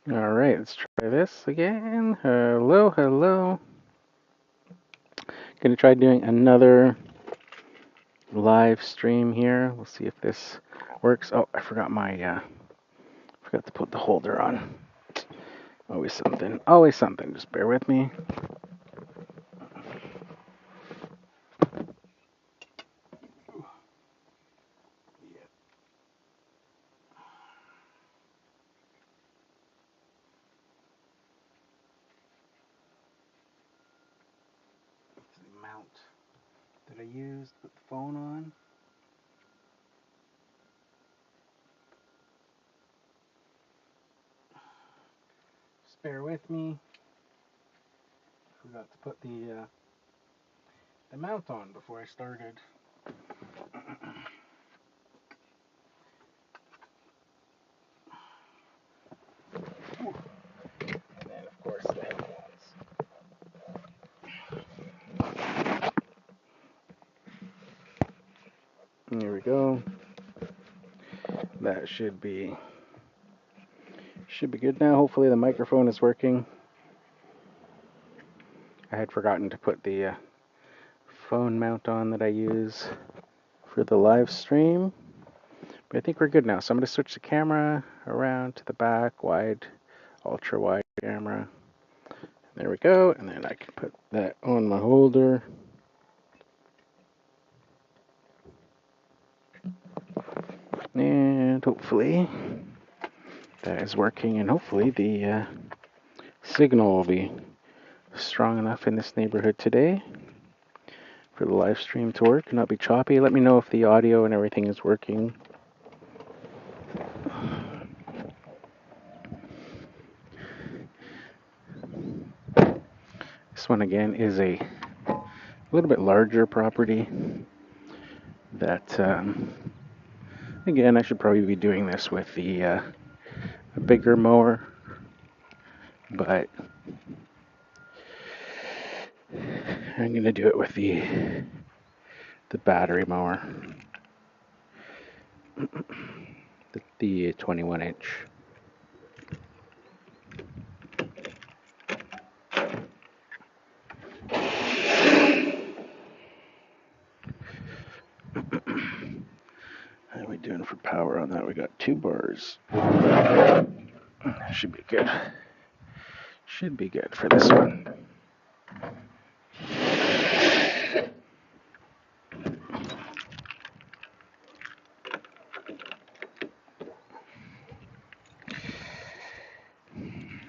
All right, let's try this again. Hello, hello. Gonna try doing another live stream here. We'll see if this works. Oh, I forgot forgot to put the holder on. Always something. Always something. Just bear with me. The mount that I used to put the phone on. Just bear with me. Forgot to put the mount on before I started. And then, of course, the headphones. There we go. That should be good now. Hopefully the microphone is working. I had forgotten to put the phone mount on that I use for the live stream. But I think we're good now. So I'm going to switch the camera around to the back, wide, ultra wide camera. There we go. And then I can put that on my holder. And hopefully that is working. And hopefully the signal will be strong enough in this neighborhood today for the live stream to work and not be choppy. Let me know if the audio and everything is working. This one again is a little bit larger property that again I should probably be doing this with the a bigger mower, but I'm gonna do it with the battery mower, the 21 inch. How are we doing for power on that? We got 2 bars. Should be good. Should be good for this one.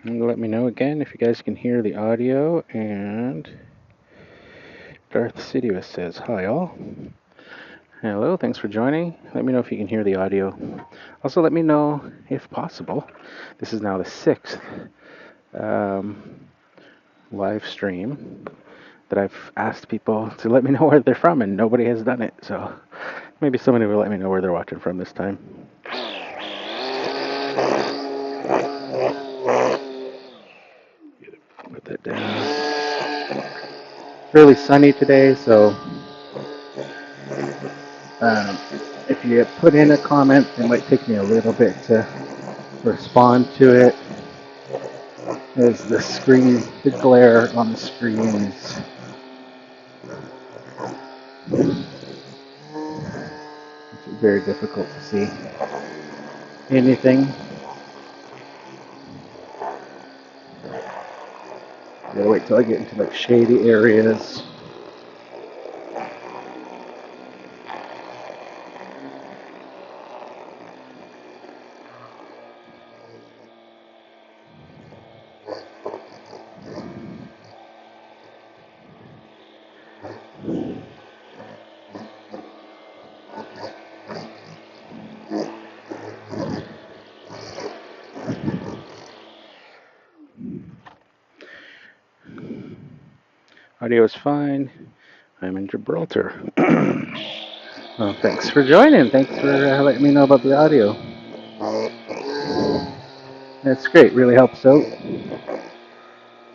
And let me know again if you guys can hear the audio. And Darth Sidious says, hi all. Hello, thanks for joining. Let me know if you can hear the audio. Also, let me know, if possible, this is now the 6th live stream that I've asked people to let me know where they're from, and nobody has done it. So maybe somebody will let me know where they're watching from this time. Put that down. Fairly sunny today, so if you put in a comment, it might take me a little bit to respond to it, as the glare on the screen is very difficult to see anything. Gotta wait till I get into like shady areas. Audio is fine. I'm in Gibraltar. Well, thanks for joining. Thanks for letting me know about the audio. That's great. Really helps out.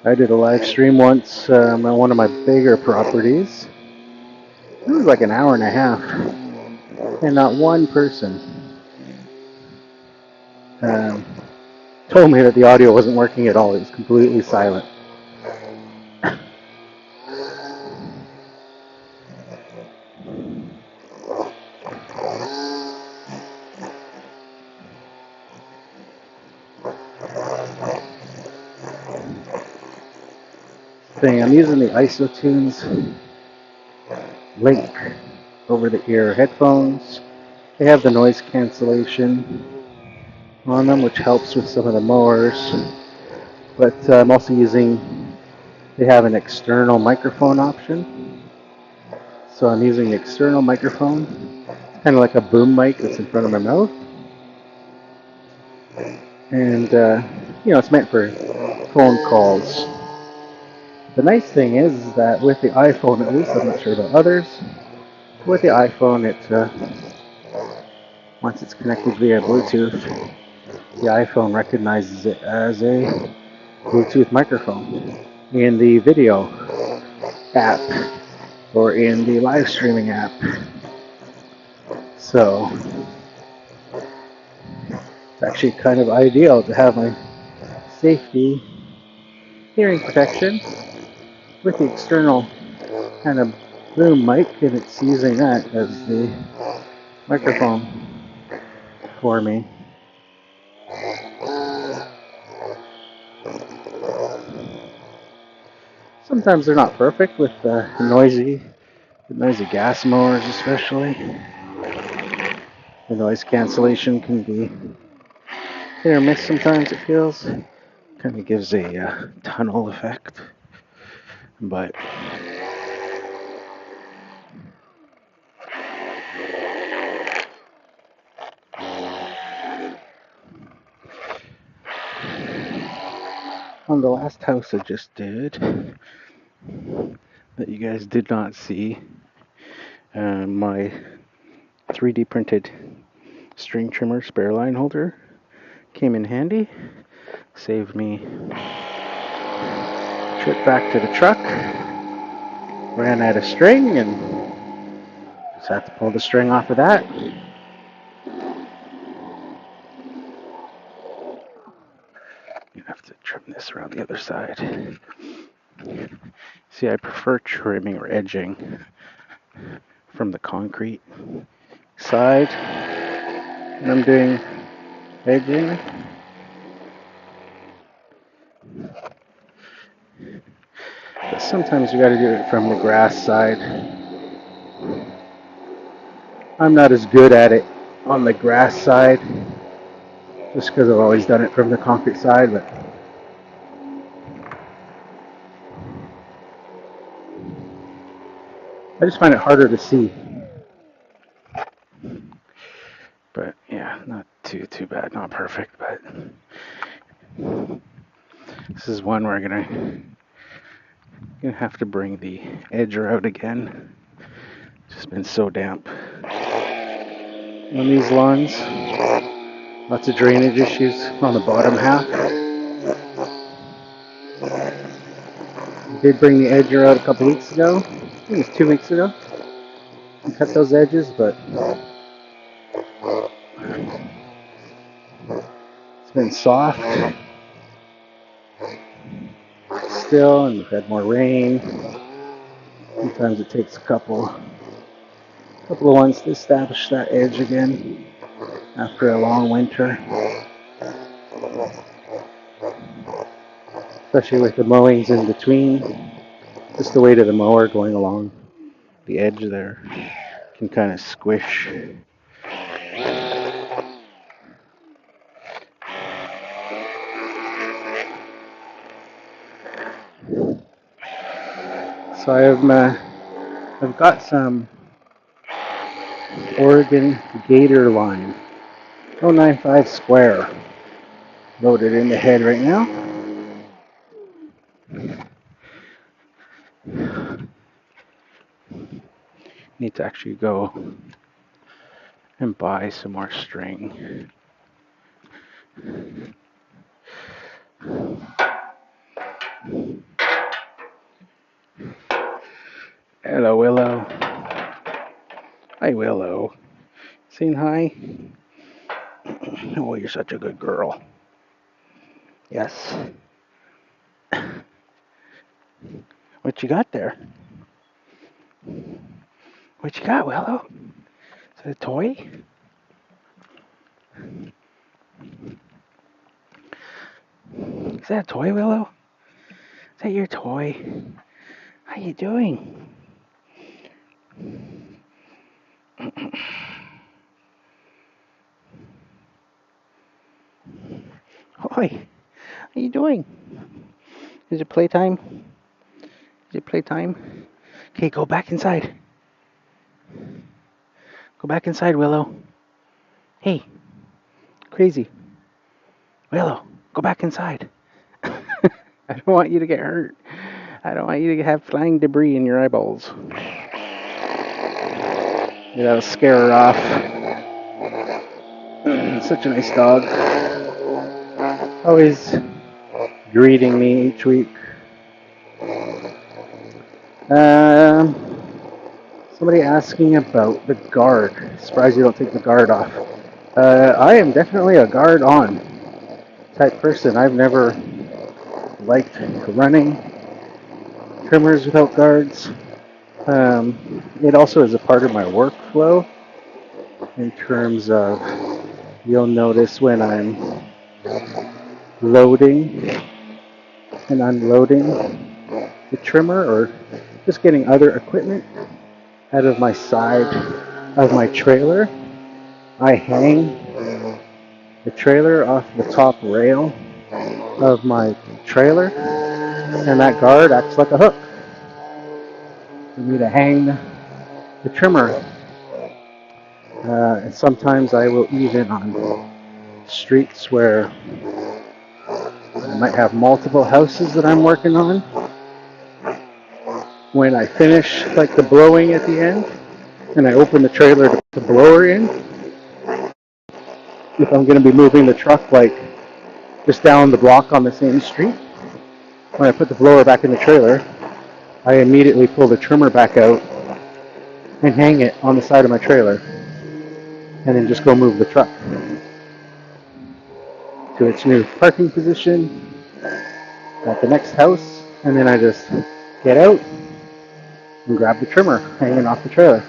I did a live stream once on one of my bigger properties. It was like an hour and a half, and not one person told me that the audio wasn't working at all. It was completely silent. I'm using the IsoTunes Link over the ear headphones. They have the noise cancellation on them, which helps with some of the mowers. But I'm also using, they have an external microphone option. So I'm using the external microphone, kind of like a boom mic that's in front of my mouth. And, it's meant for phone calls. The nice thing is that with the iPhone, at least, I'm not sure about others, with the iPhone, once it's connected via Bluetooth, the iPhone recognizes it as a Bluetooth microphone in the video app or in the live streaming app. So it's actually kind of ideal to have my safety hearing protection with the external kind of boom mic, and it's using that as the microphone for me. Sometimes they're not perfect with the noisy gas mowers, especially. The noise cancellation can be hit or miss sometimes, it feels. Kind of gives a tunnel effect. But on the last house I just did, that you guys did not see, my 3D printed string trimmer spare line holder came in handy. Saved me a trip back to the truck. Ran out of string and just had to pull the string off of that. You have to trim this around the other side. See, I prefer trimming or edging from the concrete side when I'm doing edging. But sometimes you gotta do it from the grass side. I'm not as good at it on the grass side, just because I've always done it from the concrete side, but I just find it harder to see. But yeah, not too bad, not perfect, but this is one where I'm gonna have to bring the edger out again. It's just been so damp on these lawns. Lots of drainage issues on the bottom half. I did bring the edger out a couple weeks ago. I think it was 2 weeks ago. And cut those edges, but it's been soft still, and we've had more rain. Sometimes it takes a couple of ones to establish that edge again after a long winter. Especially with the mowings in between. Just the weight of the mower going along the edge there can kind of squish. So I've got some Oregon Gator line 095 square loaded in the head right now. Need to actually go and buy some more string. Hello, Willow. Hi, Willow. Saying hi? Oh, you're such a good girl. Yes. What you got there? What you got, Willow? Is that a toy? Is that a toy, Willow? Is that your toy? How you doing? Oi, how you doing? Is it playtime? Is it playtime? Okay, go back inside. Go back inside, Willow. Hey, crazy. Willow, go back inside. I don't want you to get hurt. I don't want you to have flying debris in your eyeballs. Yeah, that'll scare her off. Such a nice dog. Always greeting me each week. Um, Somebody asking about the guard. Surprised you don't take the guard off. I am definitely a guard on type person. I've never liked running trimmers without guards. It also is a part of my workflow in terms of you'll notice when I'm loading and unloading the trimmer or just getting other equipment out of my side of my trailer, I hang the trailer off the top rail of my trailer, and that guard acts like a hook for me to hang the trimmer. And sometimes I will even on streets where I might have multiple houses that I'm working on. When I finish like the blowing at the end, and I open the trailer to put the blower in, if I'm going to be moving the truck like just down the block on the same street, when I put the blower back in the trailer, I immediately pull the trimmer back out and hang it on the side of my trailer, and then just go move the truck to its new parking position at the next house, and then I just get out and grab the trimmer hanging off the trailer.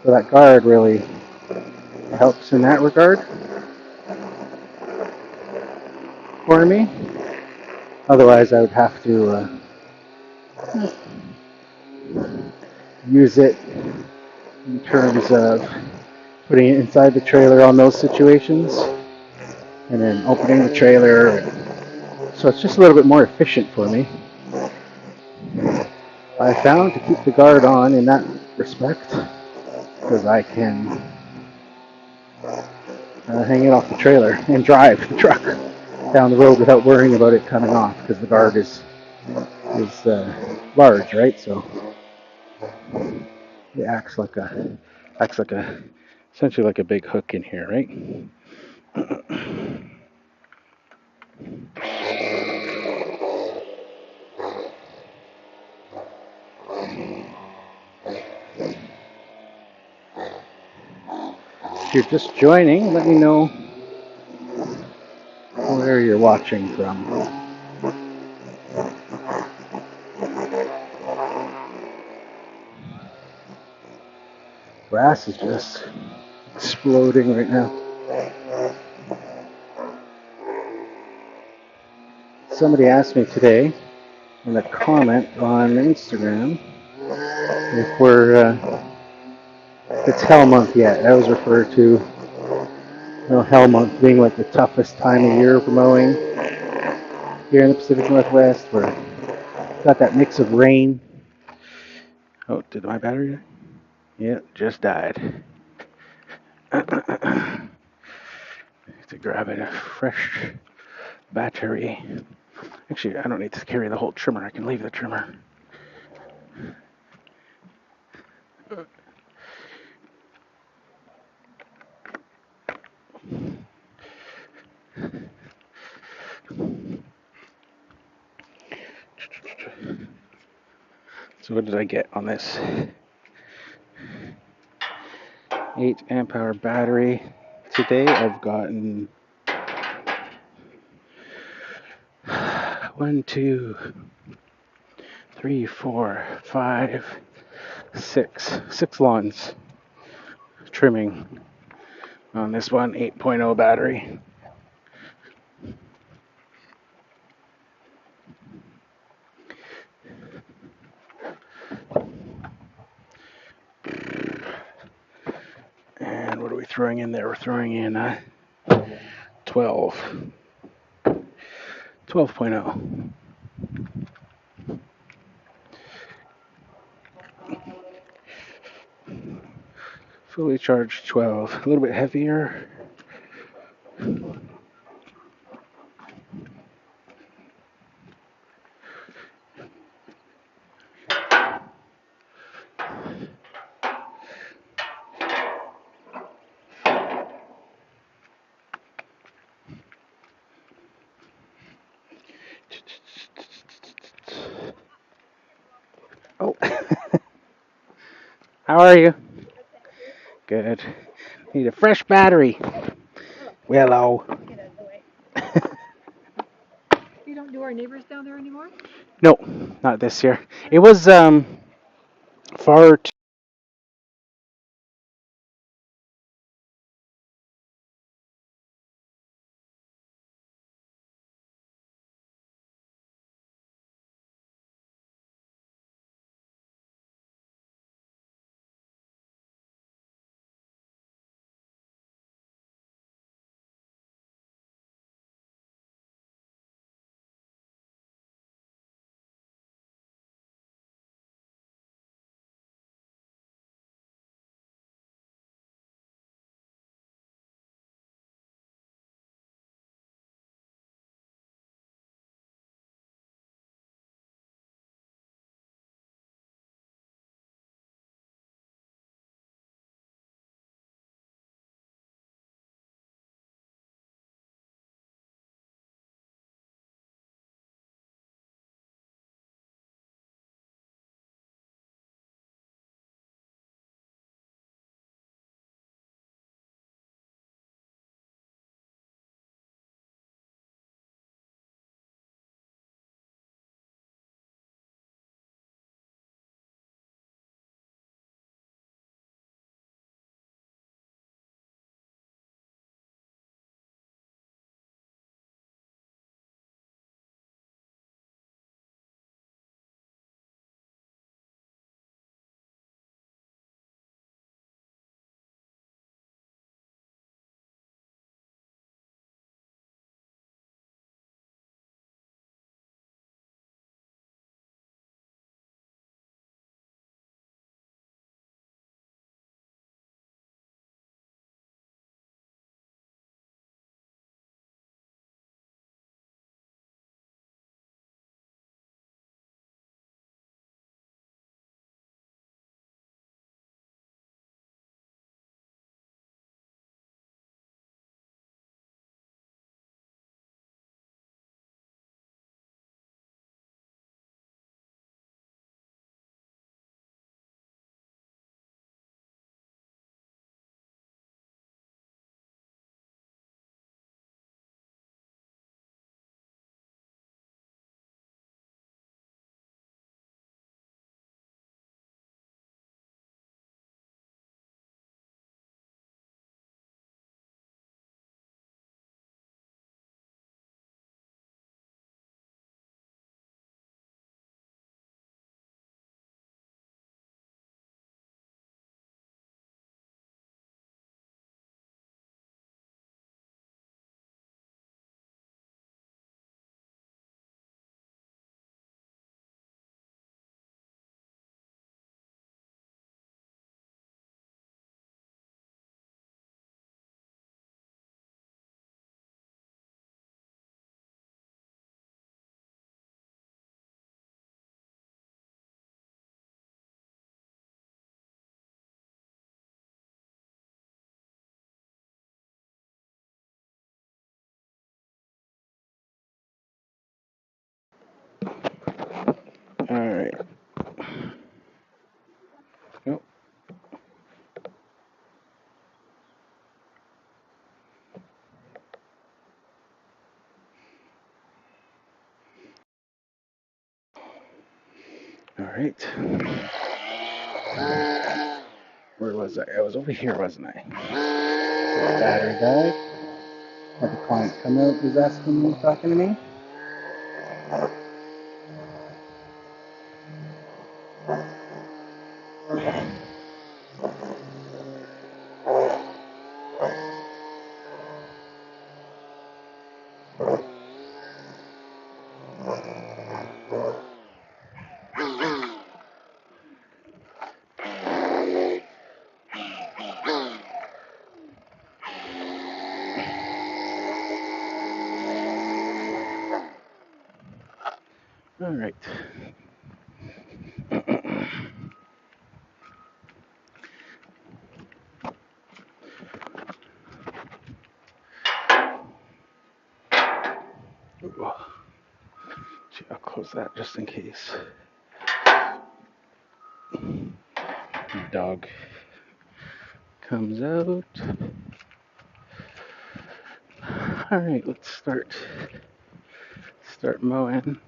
So that guard really helps in that regard for me. Otherwise, I would have to use it in terms of putting it inside the trailer on those situations, and then opening the trailer. So it's just a little bit more efficient for me. I found to keep the guard on in that respect because I can hang it off the trailer and drive the truck down the road without worrying about it coming off because the guard is large, right? So it acts like a essentially like a big hook in here, right? If you're just joining, let me know where you're watching from. Grass is just exploding right now. Somebody asked me today in a comment on Instagram if it's hell month yet. I always refer to hell month being like the toughest time of year for mowing here in the Pacific Northwest, where got that mix of rain. Oh, did my battery die? Yeah, just died. To grab a fresh battery. Actually, I don't need to carry the whole trimmer. I can leave the trimmer. So what did I get on this 8 amp hour battery? Today I've gotten 1, 2, 3, 4, 5, 6. 6 lawns trimming on this one 8.0 battery. And what are we throwing in there? We're throwing in 12. 12.0. Fully charged 12. A little bit heavier. Oh. How are you? Good. Need a fresh battery. Willow. You don't do our neighbors down there anymore? No, not this year. It was far too all right. Oh, Alright. Where was I? I was over here, wasn't I? The battery died. Had the client come out, who's asking me, talking to me. Alright. I'll close that just in case. The dog comes out. Alright, let's start mowing.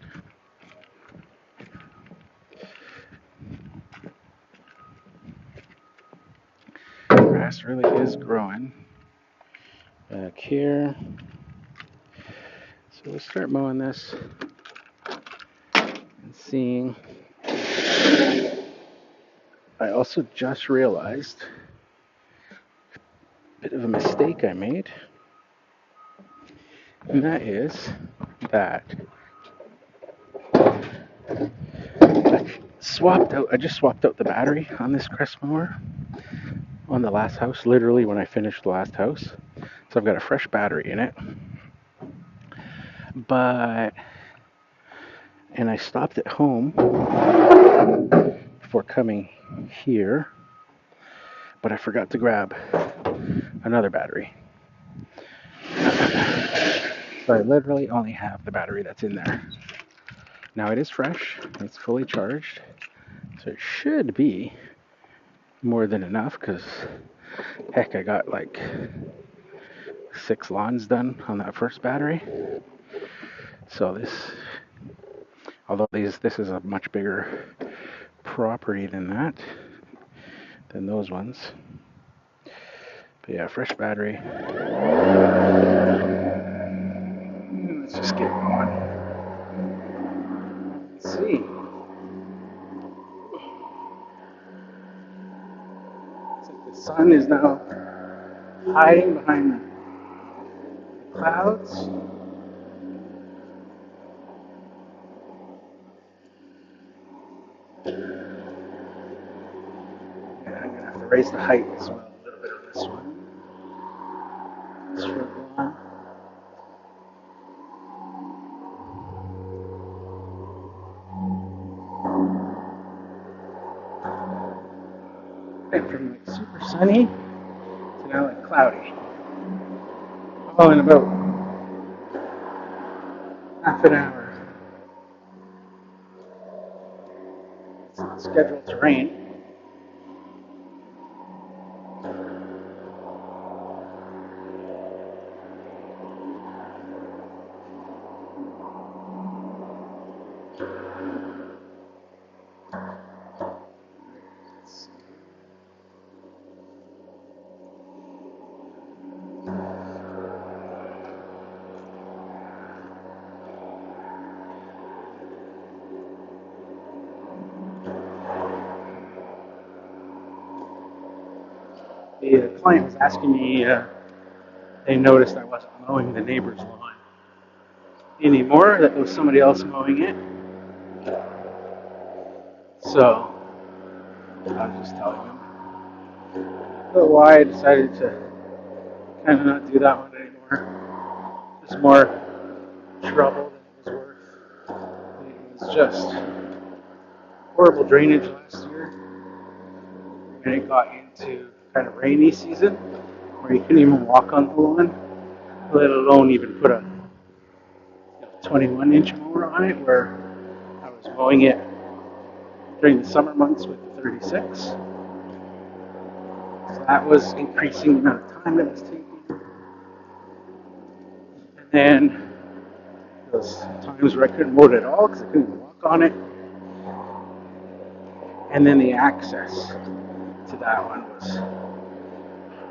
Grass really is growing back here. So we'll start mowing this and seeing. I also just realized a bit of a mistake I made, and that is that I just swapped out the battery on this crest mower on the last house, literally when I finished the last house. So I've got a fresh battery in it. And I stopped at home before coming here, but I forgot to grab another battery. So I literally only have the battery that's in there. Now it is fresh, it's fully charged, so it should be more than enough, because heck, I got like 6 lawns done on that first battery. So although this is a much bigger property than those ones. But yeah, fresh battery. Let's just get going. Let's see. Looks like the sun is now hiding behind the clouds. And I'm gonna have to raise the height as well a little bit on this one. Strip line. Went from like super sunny to now like cloudy. Oh, in about half an hour. It's not scheduled to rain. The client was asking me, they noticed I wasn't mowing the neighbor's lawn anymore, that there was somebody else mowing it. So I was just telling them but why I decided to kind of not do that one anymore. Just more trouble than it was worth. It was just horrible drainage last year, and it got into kind of rainy season where you couldn't even walk on the lawn, let alone even put a 21-inch mower on it, where I was mowing it during the summer months with the 36. So that was increasing the amount of time it was taking. And then those times where I couldn't mow it at all because I couldn't even walk on it. And then the access to that one was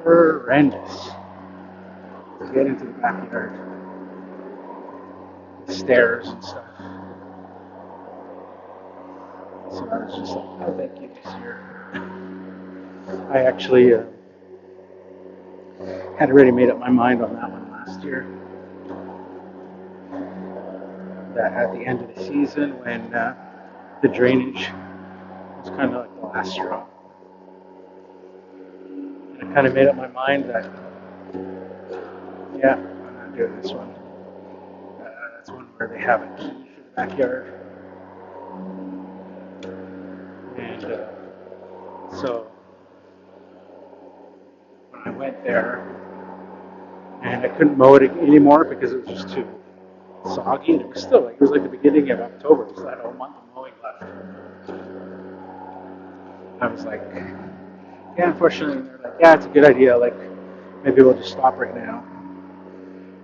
horrendous. To get into the backyard, the stairs and stuff. So I was just like, oh, thank you this year. I actually had already made up my mind on that one last year. That at the end of the season, when the drainage was kind of like the last straw, and I kind of made up my mind that, yeah, I'm not doing this one. That's one where they have a key for the backyard, and so when I went there, and I couldn't mow it anymore because it was just too soggy, and it was still like it was like the beginning of October, so I had a whole month of mowing left. I was like, yeah, unfortunately, and they're like, yeah, it's a good idea. Like, maybe we'll just stop right now.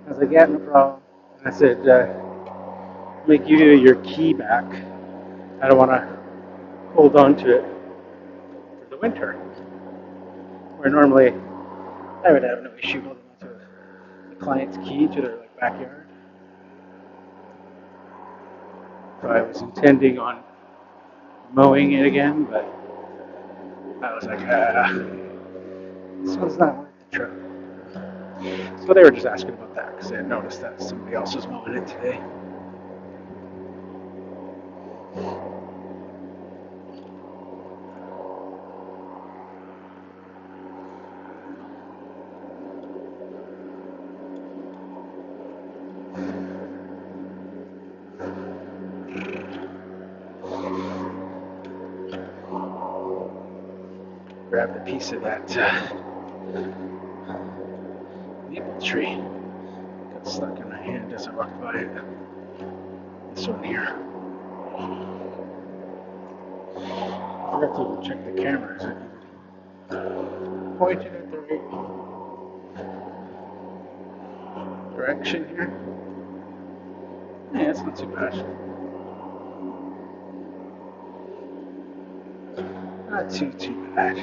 I was like, yeah, no problem. And I said, make you your key back. I don't want to hold on to it for the winter. Where normally I would have no issue holding on to the client's key to their like backyard. So I was intending on mowing it again, but I was like, this one's not worth the trouble. So they were just asking about that because they had noticed that somebody else was mowing it today. Grabbed a piece of that maple tree. Got stuck in my hand as I walked by it. This one here. I forgot to even check the cameras. I pointed at the right direction here. Yeah, it's not too bad. Not too bad.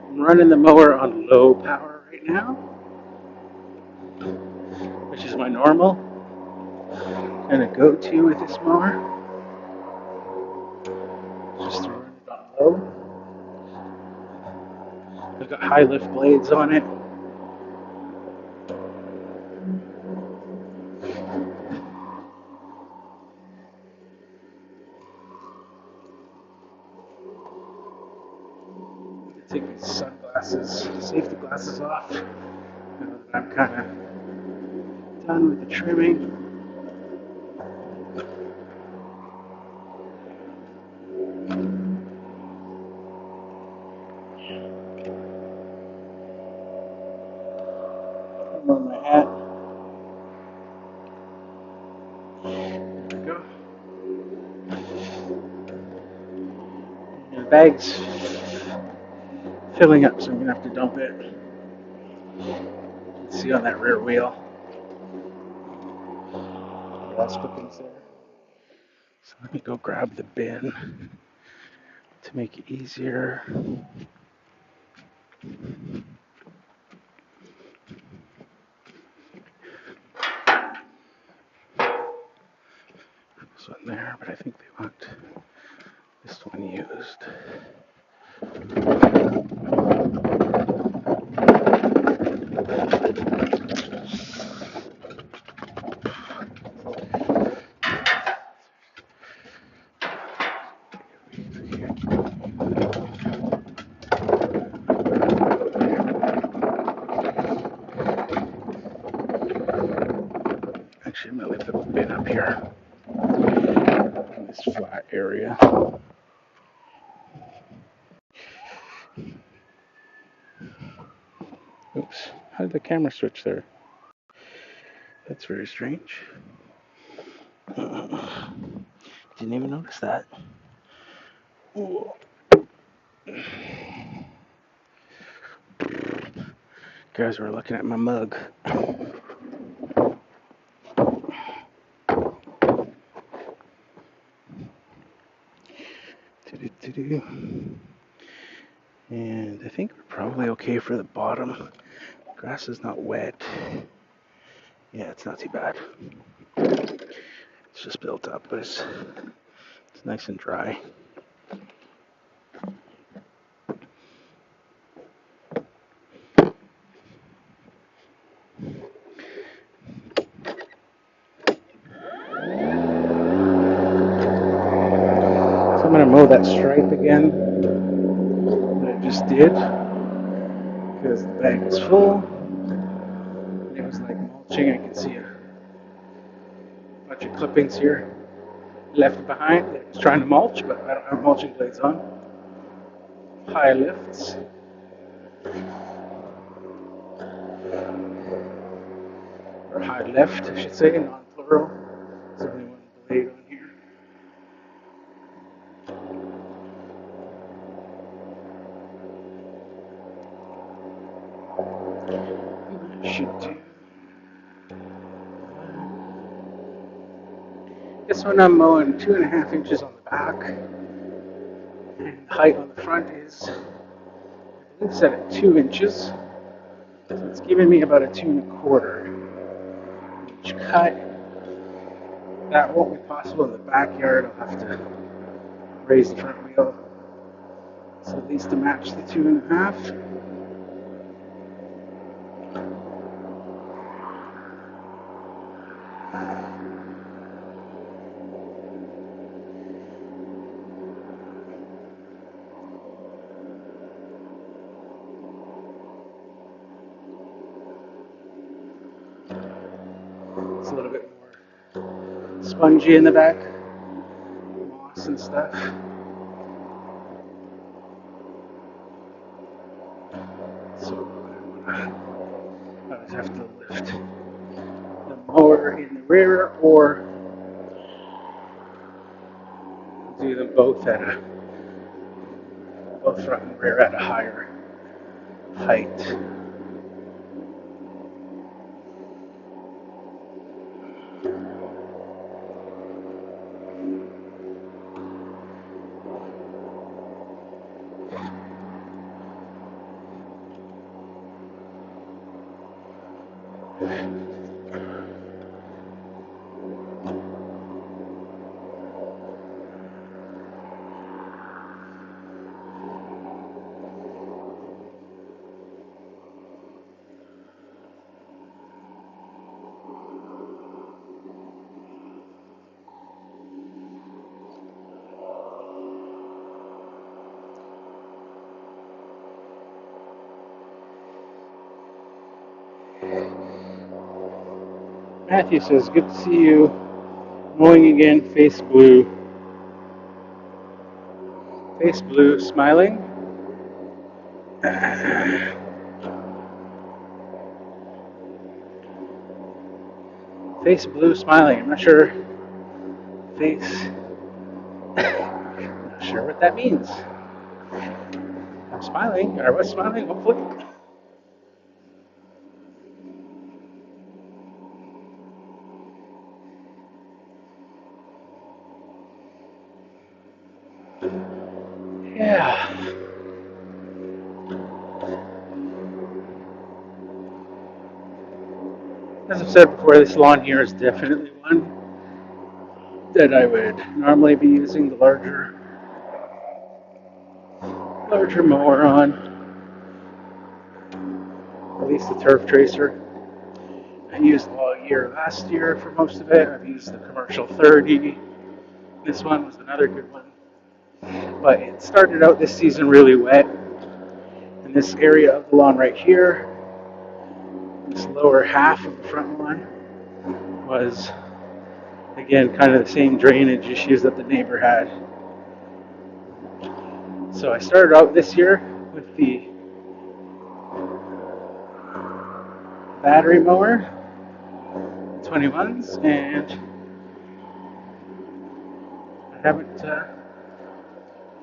I'm running the mower on low power right now, which is my normal kind of go-to with this mower. Just to run it on low. I've got high lift blades on it. Take these sunglasses, safety glasses off. Now that I'm kind of done with the trimming. I'm on my hat. There we go. And the bag's filling up, so I'm going to have to dump it. You can see on that rear wheel. Last clippings there. So let me go grab the bin to make it easier. This one there, but I think they want this one used. Actually, I'm going to leave the bin up here in this flat area. Oops, how did the camera switch there? That's very strange. Didn't even notice that. Ooh. Guys were looking at my mug. And I think we're probably okay for the bottom. Grass is not wet. Yeah, it's not too bad. It's just built up, but it's nice and dry. So I'm gonna mow that stripe again that I just did because the bag was full. And it was like mulching. I can see a bunch of clippings here left behind. I was trying to mulch, but I don't have mulching blades on. High lifts. Or high left, I should say, non-plural. There's only one blade on here. I should do. This one I'm mowing 2.5 inches on the back, and the height on the front is, I believe, set at 2 inches. So it's giving me about a 2.25 inch cut. That won't be possible in the backyard. I'll have to raise the front wheel, so at least to match the 2.5. It's a little bit more spongy in the back, moss and stuff. So I just have to lift the mower in the rear, or do them both both front and rear at a higher height. Matthew says, good to see you. Mowing again, face blue. Face blue, smiling. Face blue, smiling. I'm not sure. Face. Not sure what that means. I'm smiling, or I was smiling, hopefully. Yeah. As I've said before, this lawn here is definitely one that I would normally be using the larger mower on, at least the turf tracer. I used all year last year for most of it. I've used the commercial 30. This one was another good one. But it started out this season really wet. And this area of the lawn right here, this lower half of the front lawn, was, again, kind of the same drainage issues that the neighbor had. So I started out this year with the battery mower, 21s, and I haven't, I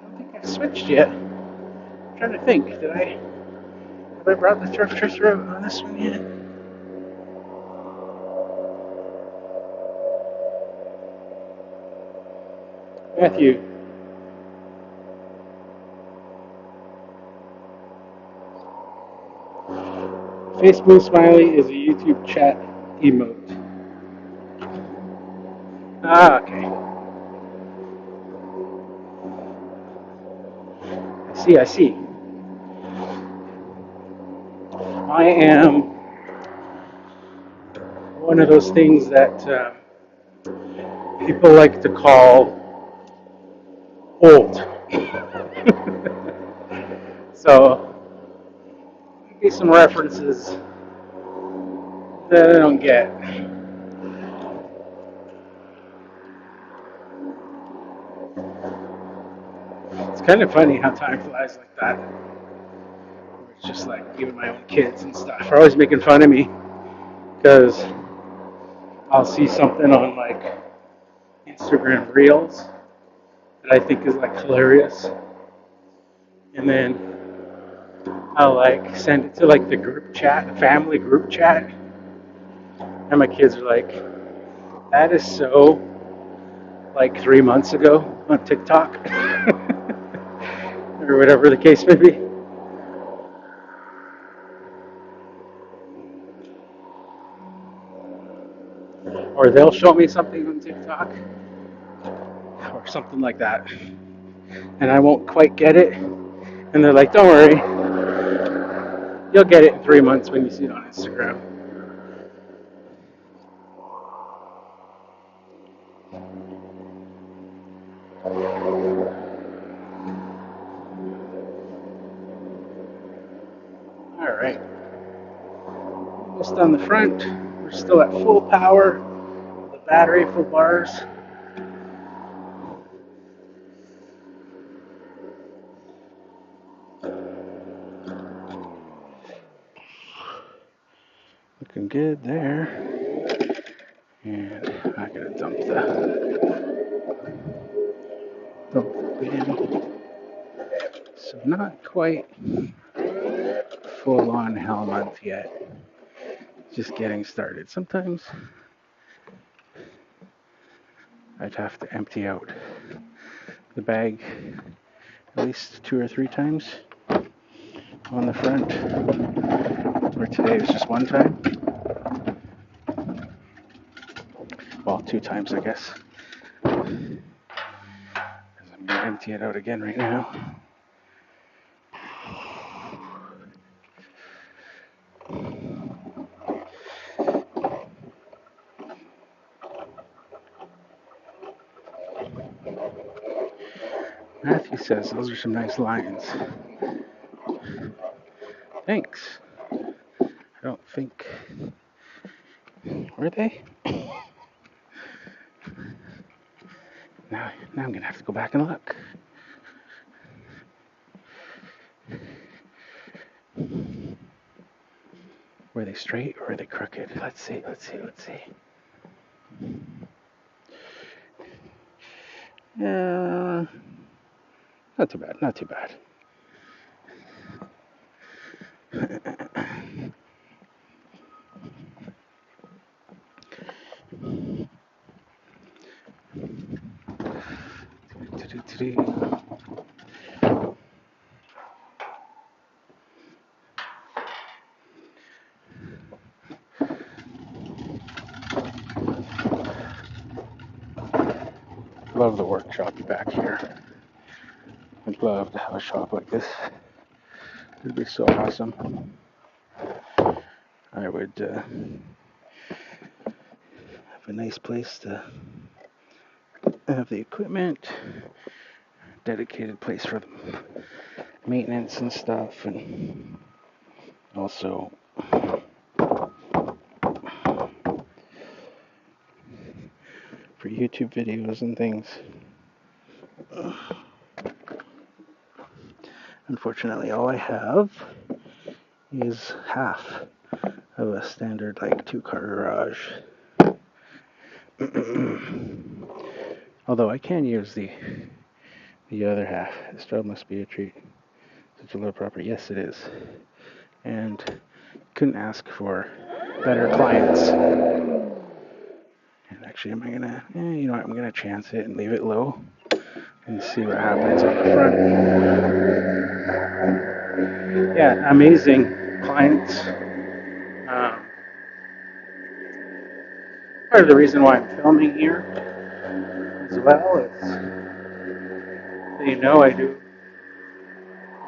don't think I've switched yet. I'm trying to think, have I brought the turf tracer out on this one yet? Matthew, Face moon smiley is a YouTube chat emote. Ah, okay. I see. I am one of those things that people like to call old. So, maybe some references that I don't get. It's kind of funny how time flies like that. It's just like even my own kids and stuff are always making fun of me because I'll see something on like Instagram Reels that I think is like hilarious, and then I'll like send it to like the group chat, family group chat, and my kids are like, "That is so like 3 months ago on TikTok," or whatever the case may be. Or they'll show me something on TikTok or something like that, and I won't quite get it, and they're like, "Don't worry, you'll get it in 3 months when you see it on Instagram." All right, almost on the front. We're still at full power. The battery full bars. Looking good there. And I gotta dump the bin. So not quite full on hell month yet. Just getting started. Sometimes I'd have to empty out the bag at least 2 or 3 times on the front. Where today was just one time. Well, 2 times, I guess. I'm gonna empty it out again right now. Matthew says those are some nice lines. Thanks. I don't think. Were they? Now I'm gonna have to go back and look. Were they straight or were they crooked? Let's see. Not too bad. Love the workshop back here. I'd love to have a shop like this. It'd be so awesome. I would have a nice place to have the equipment, dedicated place for the maintenance and stuff, and also for YouTube videos and things. Unfortunately, all I have is half of a standard like 2-car garage. Although I can use the other half. This job must be a treat. Such a low property. Yes, it is. And couldn't ask for better clients. And actually, am I gonna? You know what? I'm gonna chance it and leave it low and see what happens on the front. Yeah, amazing clients. Part of the reason why I'm filming here as well is, I do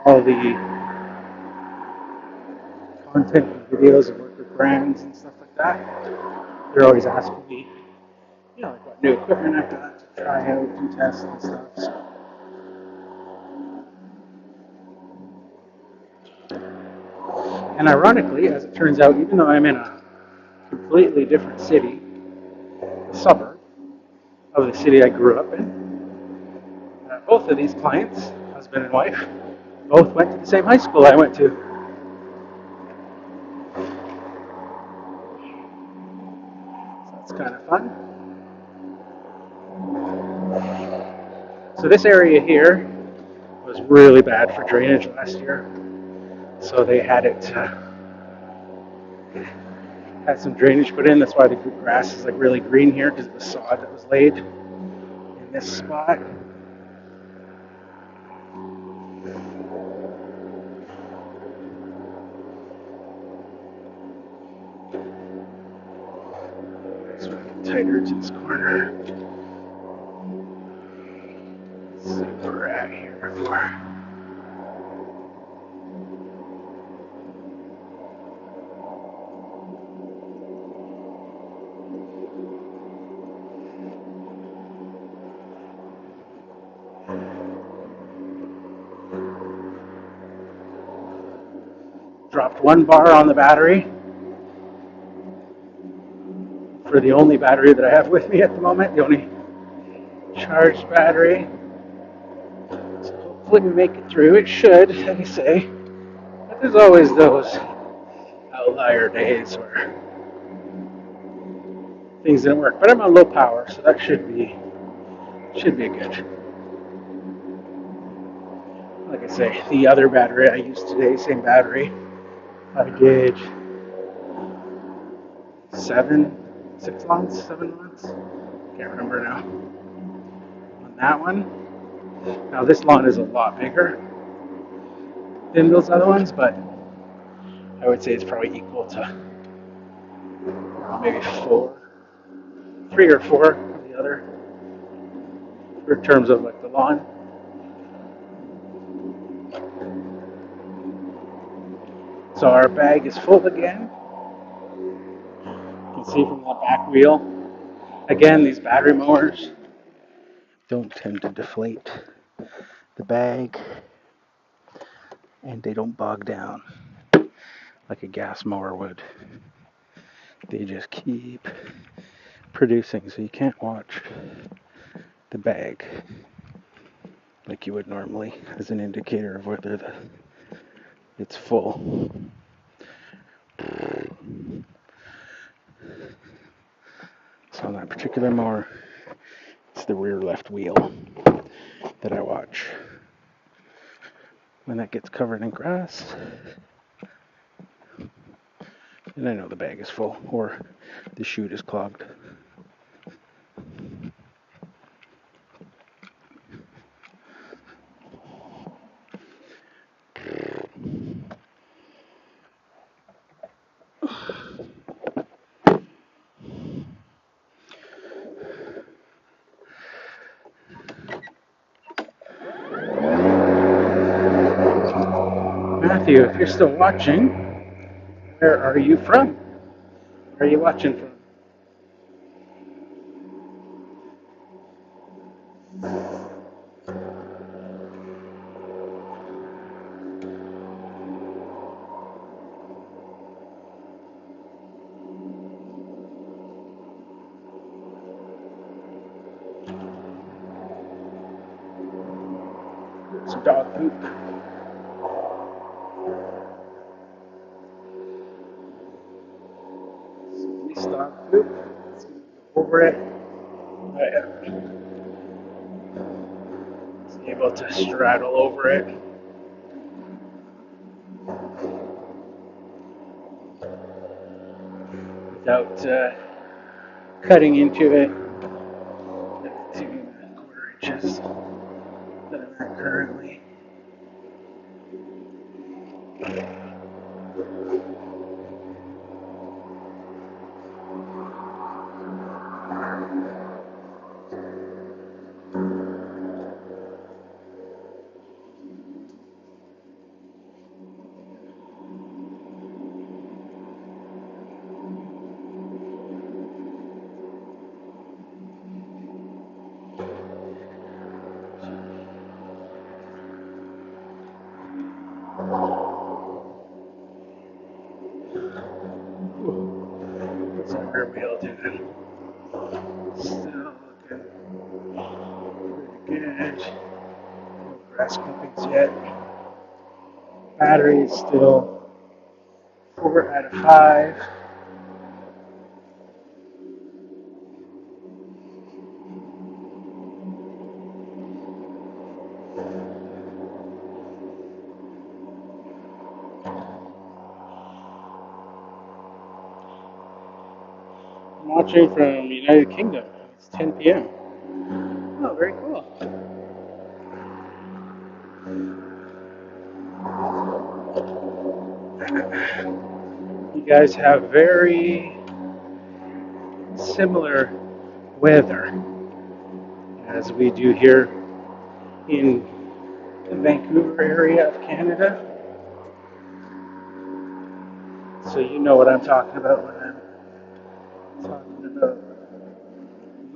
all the content and videos and work with brands and stuff like that. They're always asking me, like what new equipment I've got to try out and test and stuff. So. And ironically, as it turns out, even though I'm in a completely different city, a suburb of the city I grew up in, both of these clients, husband and wife, both went to the same high school I went to. So that's kind of fun. So this area here was really bad for drainage last year. So they had had some drainage put in. That's why the grass is like really green here, because it was sod that was laid in this spot. So I get tighter to this corner. Let's see where we're at here before. Dropped one bar on the battery for the only battery that I have with me at the moment, the only charged battery. So hopefully we make it through. It should, like I say. But there's always those outlier days where things didn't work. But I'm on low power, so that should be good. Like I say, the other battery I used today, same battery, I did 7 months. Can't remember now. On that one. Now this lawn is a lot bigger than those other ones, but I would say it's probably equal to maybe 3 or 4 of the other, in terms of like the lawn. So our bag is full again. You can see from that back wheel. Again, these battery mowers don't tend to deflate the bag, and they don't bog down like a gas mower would. They just keep producing, so you can't watch the bag like you would normally as an indicator of whether it's full. So on that particular mower, it's the rear left wheel that I watch. When that gets covered in grass, then I know the bag is full or the chute is clogged. Matthew, if you're still watching, where are you from? Where are you watching from? Some dog poop. Some dog poop. Let's go over it. Able to straddle over it. Without cutting into it at the 2.25 inches that I'm at currently. What's our rear wheel doing? Still looking pretty good. No grass clippings yet. Battery is still 4 out of 5. I'm watching from United Kingdom. It's 10 p.m. Oh, very cool. You guys have very similar weather as we do here in the Vancouver area of Canada. So you know what I'm talking about when I'm talking about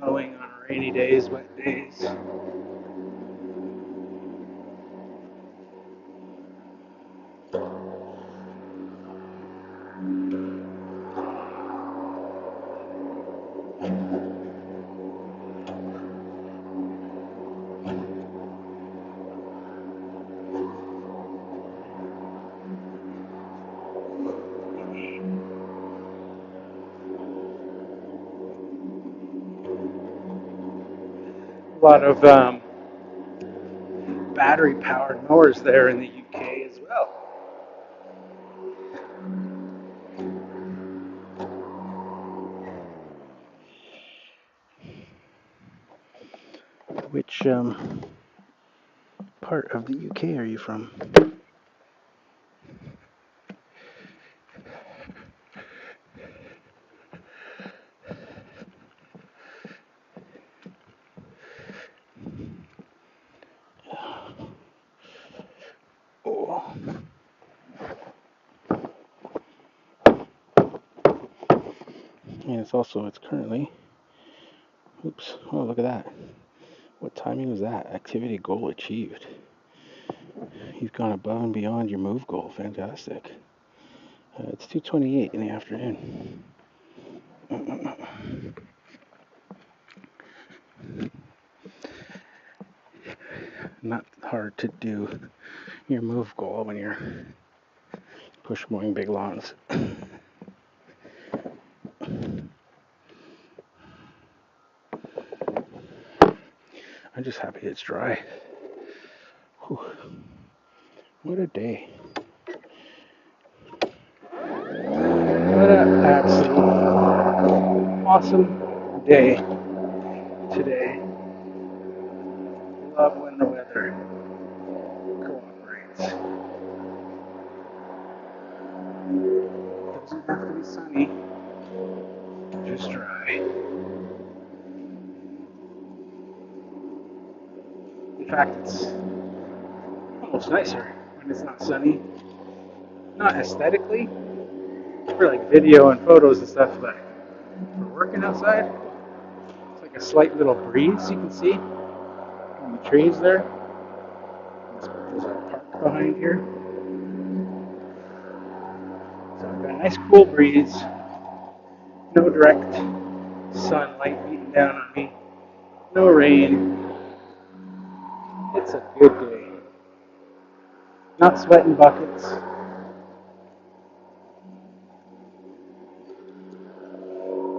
mowing on rainy days, wet days. A lot of battery-powered mowers there in the UK as well. Which part of the UK are you from? Oh. And it's currently, oops, oh, look at that. What timing was that? Activity goal achieved. You've gone above and beyond your move goal. Fantastic. It's 2:28 in the afternoon. Not hard to do your move goal when you're push mowing big lawns. I'm just happy it's dry. Whew. What a day. What an absolute awesome day today. Love when the weather cooperates. Doesn't have to be sunny, just dry. In fact, it's almost nicer when it's not sunny. Not aesthetically, for like video and photos and stuff, but for working outside, it's like a slight little breeze you can see in the trees there. There's a park behind here. So I've got a nice cool breeze, no direct sunlight beating down on me, no rain. It's a good day. Not sweating buckets.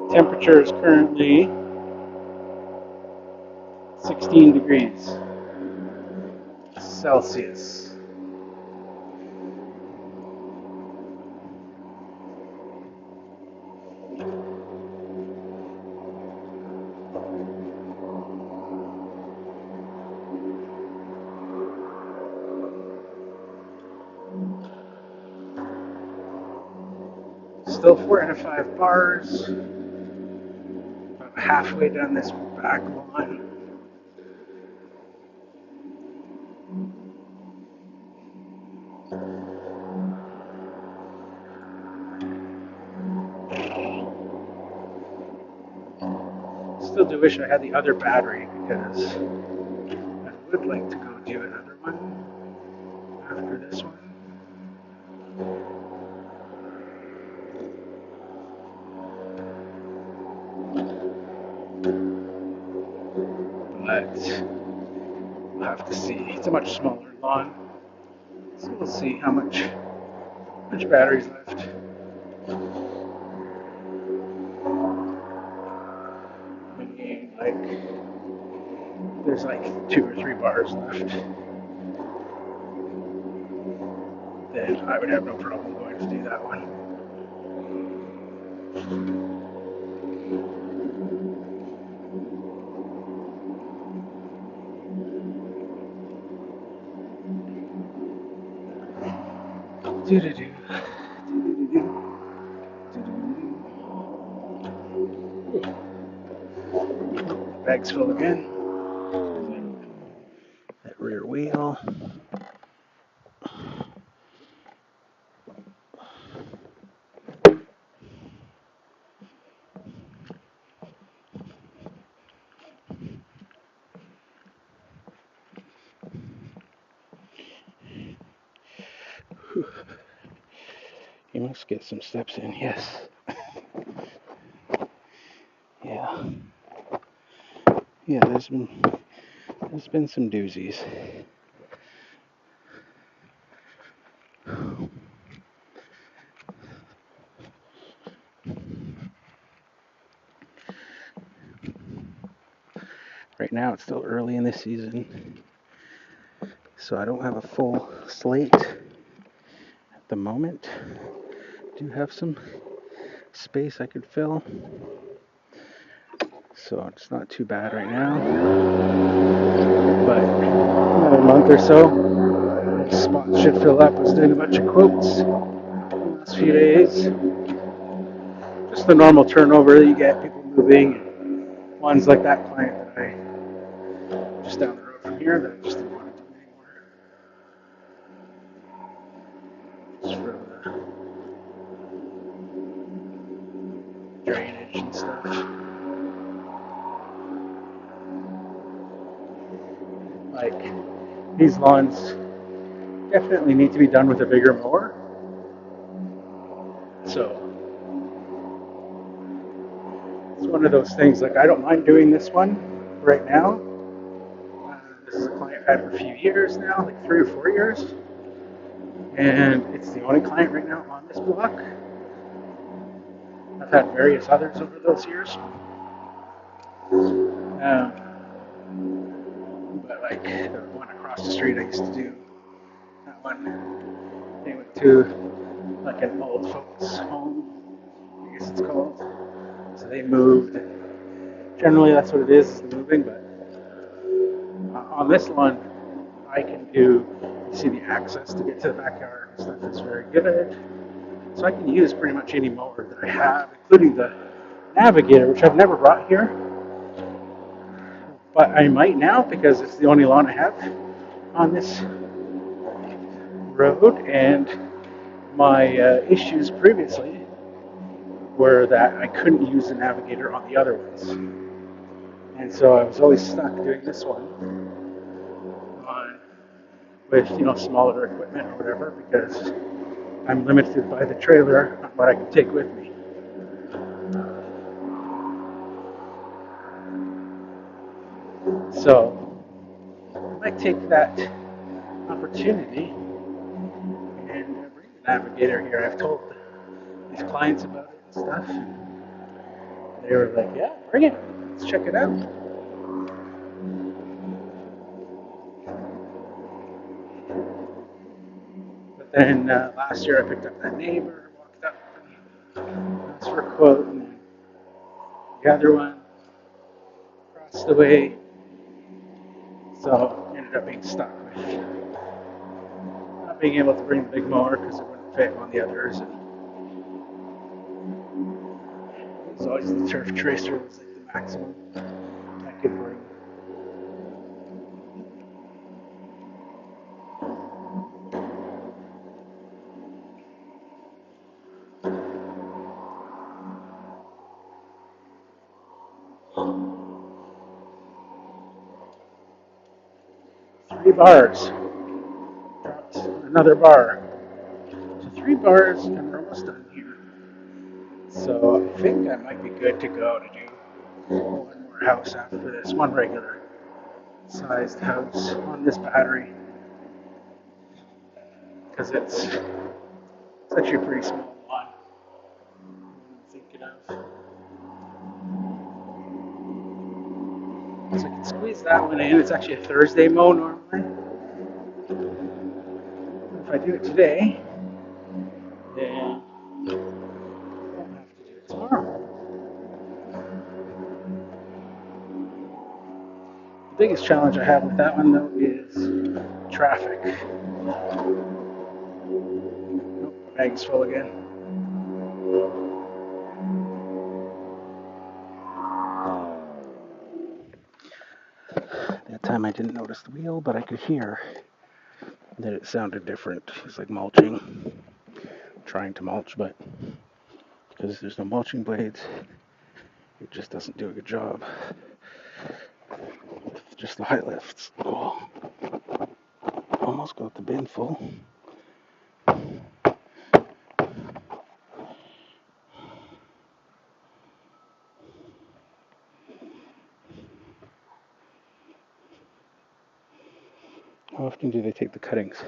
Temperature is currently 16 degrees Celsius. Still 4 out of 5 bars. About halfway down this back lawn. Still do wish I had the other battery because I would like to go do another one after this one. to see. It's a much smaller lawn, so we'll see how much battery's left. Maybe like there's like 2 or 3 bars left. Then I would have no problem going to do that one. Do-do-do. Bag's full again. That rear wheel. You must get some steps in, yes. Yeah. Yeah, there's been some doozies. Right now it's still early in the season, so I don't have a full slate at the moment. Do have some space I could fill, so it's not too bad right now. But another month or so, spots should fill up. I was doing a bunch of quotes the last few days. Just the normal turnover that you get, people moving. Ones like that client that I just down the road from here that I just didn't want to do anymore. Just for the drainage and stuff. Like, these lawns definitely need to be done with a bigger mower. So it's one of those things, like, I don't mind doing this one right now. This is a client I've had for a few years now, like 3 or 4 years. And it's the only client right now on this block. I've had various others over those years. But like the one across the street I used to do, that one, they went to like an old folks home, I guess it's called. So they moved. Generally that's what it is the moving, but on this one, I can do, you see the access to get to the backyard and stuff is very good. So I can use pretty much any mower that I have, including the Navigator, which I've never brought here. But I might now because it's the only lawn I have on this road. And my issues previously were that I couldn't use the Navigator on the other ones. And so I was always stuck doing this one on, with smaller equipment or whatever because I'm limited by the trailer on what I can take with me. So I might take that opportunity and bring the Navigator here. I've told these clients about it and stuff. They were like, yeah, bring it. Let's check it out. But then last year I picked up that neighbor, walked up, asked for a quote, and then the other one across the way. So ended up being stuck with not being able to bring the big mower because it wouldn't fit on the others. And it was always the turf tracer was like the maximum I could bring. 3 bars. Dropped another bar. So 3 bars and we're almost done here. So I think I might be good to go to do one more house after this, one regular. sized house on this battery because it's actually a pretty small one. I'm thinking of. So I can squeeze that one in. It's actually a Thursday mow normally. If I do it today, then I won't have to do it tomorrow. The biggest challenge I have with that one though is traffic. Oh, my bag's full again. That time I didn't notice the wheel, but I could hear that it sounded different. It's like mulching, trying to mulch, but because there's no mulching blades, it just doesn't do a good job with just the high lifts. Oh, almost got the bin full. How often do they take the cuttings?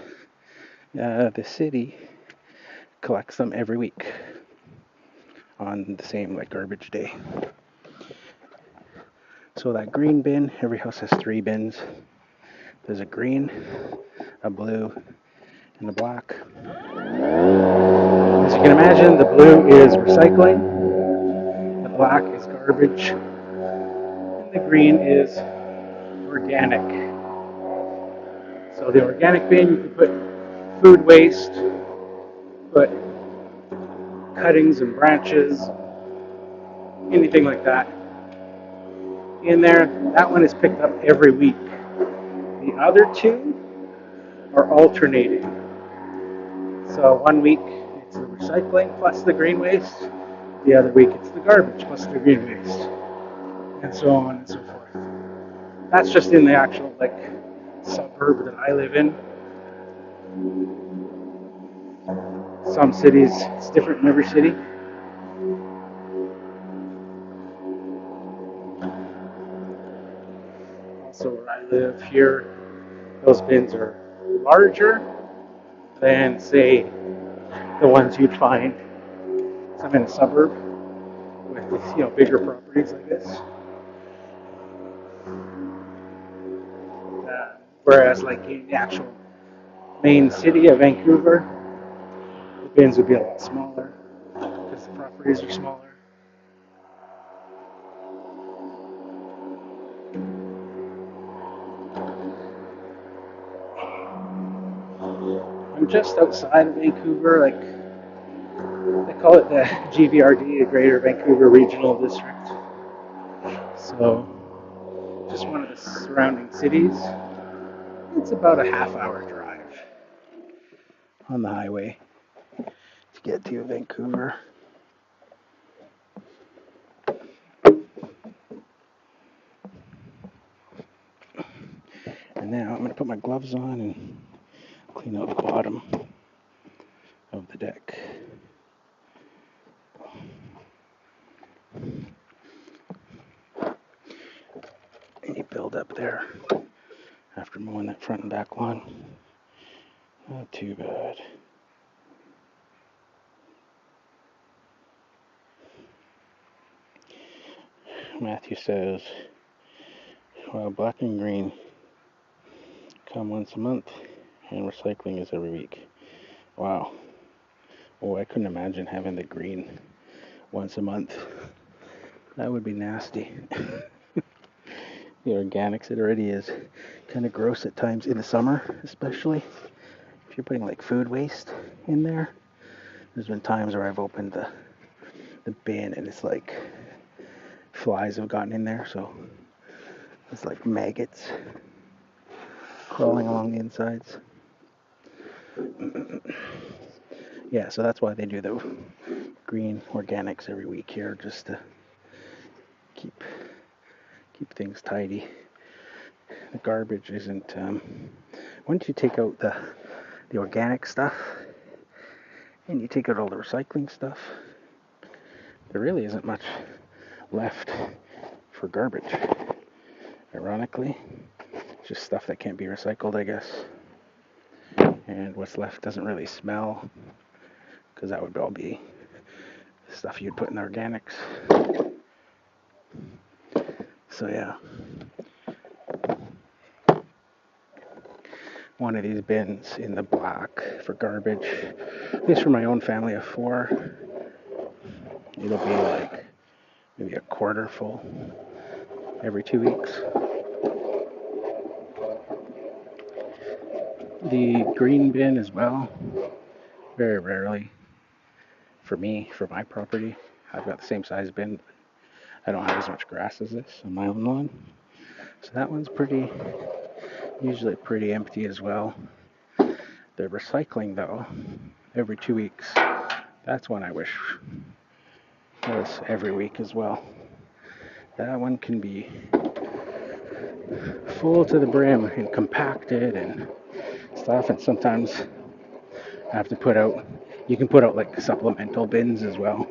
The city collects them every week on the same like garbage day. So that green bin, every house has 3 bins. There's a green, a blue, and a black. As you can imagine, the blue is recycling, the black is garbage, and the green is organic. So the organic bin, you can put food waste, put cuttings and branches, anything like that in there. That one is picked up every week. The other 2 are alternating. So one week it's the recycling plus the green waste, the other week it's the garbage plus the green waste, and so on and so forth. That's just in the actual like suburb that I live in. Some cities, it's different in every city. Also where I live here, those bins are larger than, say, the ones you'd find. So I'm in a suburb with bigger properties like this. Whereas like in the actual main city of Vancouver, the bins would be a lot smaller because the properties are smaller. I'm just outside of Vancouver, like they call it the GVRD, the Greater Vancouver Regional District. So just one of the surrounding cities. It's about a half-hour drive on the highway to get to Vancouver. And now I'm going to put my gloves on and clean out the bottom of the deck. Any build up there after mowing that front and back lawn. Not too bad. Matthew says, well, black and green come once a month and recycling is every week. Wow. Oh, I couldn't imagine having the green once a month. That would be nasty. The organics, it already is kind of gross at times in the summer, especially if you're putting like food waste in there. There's been times where I've opened the bin and it's like flies have gotten in there, so it's like maggots crawling along the insides. Yeah, so that's why they do the green organics every week here, just to keep things tidy. The garbage isn't. Once you take out the organic stuff and you take out all the recycling stuff, there really isn't much left for garbage. Ironically, just stuff that can't be recycled, I guess. And what's left doesn't really smell, because that would all be stuff you'd put in the organics. So yeah, one of these bins in the black for garbage, at least for my own family of 4, it'll be like maybe a quarter full every 2 weeks. The green bin as well, very rarely for me, for my property. I've got the same size bin. I don't have as much grass as this on my own lawn. So that one's usually pretty empty as well. The recycling though, every 2 weeks, that's one I wish was every week as well. That one can be full to the brim and compacted and stuff, and sometimes I have to you can put out like supplemental bins as well.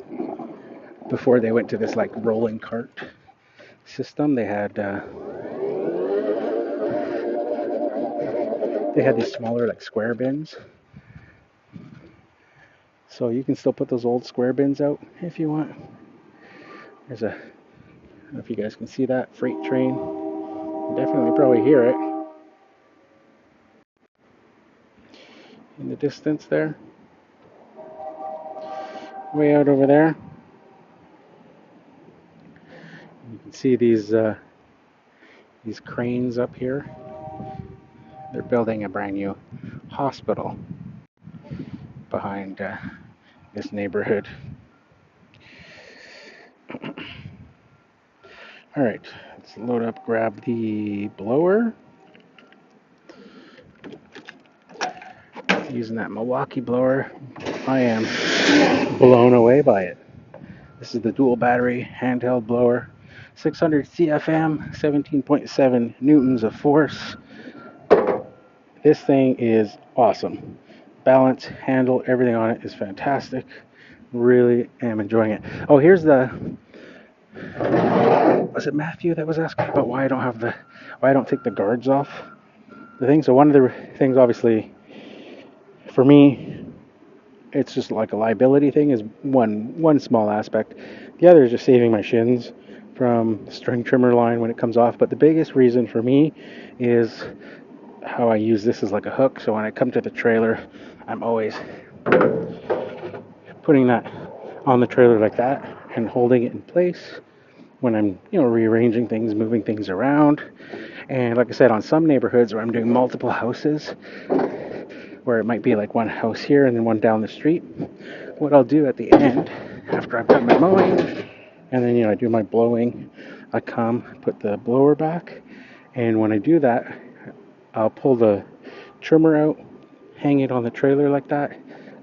Before they went to this like rolling cart system, they had these smaller like square bins. So you can still put those old square bins out if you want. There's I don't know if you guys can see that freight train. You definitely probably hear it in the distance there. Way out over there. You can see these cranes up here. They're building a brand new hospital behind this neighborhood. All right, let's load up, grab the blower. Using that Milwaukee blower, I am blown away by it. This is the dual battery handheld blower, 600 CFM, 17.7 newtons of force. This thing is awesome. Balance, handle, everything on it is fantastic. Really am enjoying it. Oh, was it Matthew that was asking about why I don't take the guards off the thing? So one of the things, obviously, for me, it's just like a liability thing is one small aspect. The other is just saving my shins from string trimmer line when it comes off. But the biggest reason for me is how I use this as like a hook. So when I come to the trailer, I'm always putting that on the trailer like that and holding it in place when I'm, rearranging things, moving things around. And like I said, on some neighborhoods where I'm doing multiple houses, where it might be like one house here and then one down the street, what I'll do at the end, after I've done my mowing, and then, I do my blowing, I come, put the blower back, and when I do that, I'll pull the trimmer out, hang it on the trailer like that,